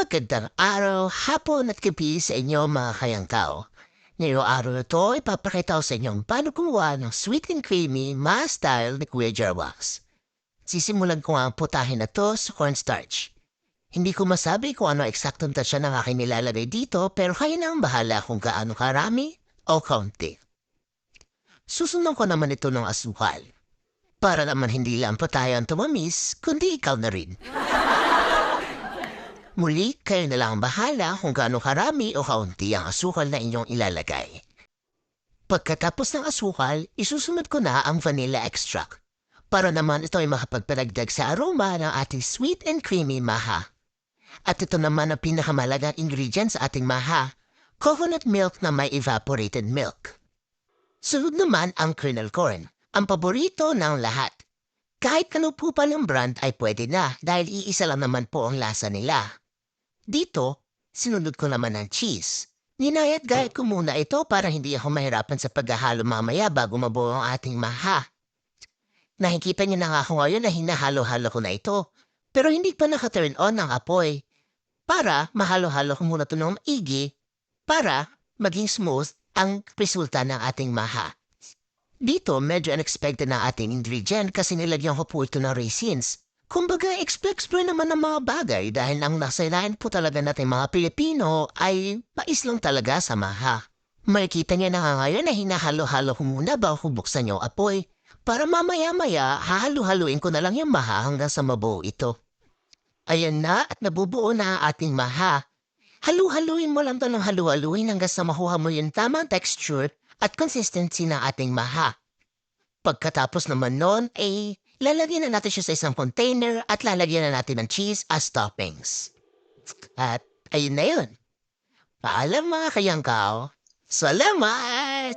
Magandang araw, hapon at gabi sa inyo mga kayangkaw. Ngayong araw na ito, ipapakita ko sa inyo paano gumawa ng sweet and creamy ma style ni Kuya Jarwax. Sisimulan ko nga ang putahin na to sa cornstarch. Hindi ko masabi kung ano eksaktong tansya ng aking nilalagay dito pero kayo na ang bahala kung gaano karami o kaunti. Susunod ko naman ito ng asukal. Para naman hindi lang po tayo ang tumamis, kundi ikaw na rin. Muli, kayo na lang ang bahala kung gaano karami o kaunti ang asukal na inyong ilalagay. Pagkatapos ng asukal, isusunod ko na ang vanilla extract. Para naman ito ay makapagpadagdag sa aroma ng ating sweet and creamy maha. At ito naman ang pinakamalagang ingredient sa ating maha, coconut milk na may evaporated milk. Sunod naman ang kernel corn, ang paborito ng lahat. Kahit ano po pa ng brand ay pwede na dahil iisa lang naman po ang lasa nila. Dito, sinunod ko naman ang cheese. Ninayat-gayat ko muna ito para hindi ako mahirapan sa paghahalo mamaya bago mabuo ang ating maha. Nakikita niyo na nga ako ngayon na hinahalo-halo ko na ito. Pero hindi pa naka-turn on ang apoy. Para mahalo-halo ko muna ito ng maigi para maging smooth ang resulta ng ating maha. Dito, medyo unexpected na ating ingredient kasi nilagyan ko po ito ng raisins. Kumbaga, explore naman ng mga bagay dahil ang nasa ilahin po talaga natin mga Pilipino ay pais lang talaga sa maha. Makikita niya na nga ngayon na hinahalo-halo ko muna bago ko buksan yung apoy. Para mamaya-maya, hahalo-haluin ko na lang yung maha hanggang sa mabuo ito. Ayan na at nabubuo na ang ating maha. Halu-haluin mo lang ito ng halu-haluin hanggang sa makuha mo yung tamang texture at consistency ng ating maha. Pagkatapos naman nun, lalagyan na natin siya sa isang container at lalagyan na natin ng cheese as toppings. At ayun na yun. Paalam mga kayangkaw. Salamat!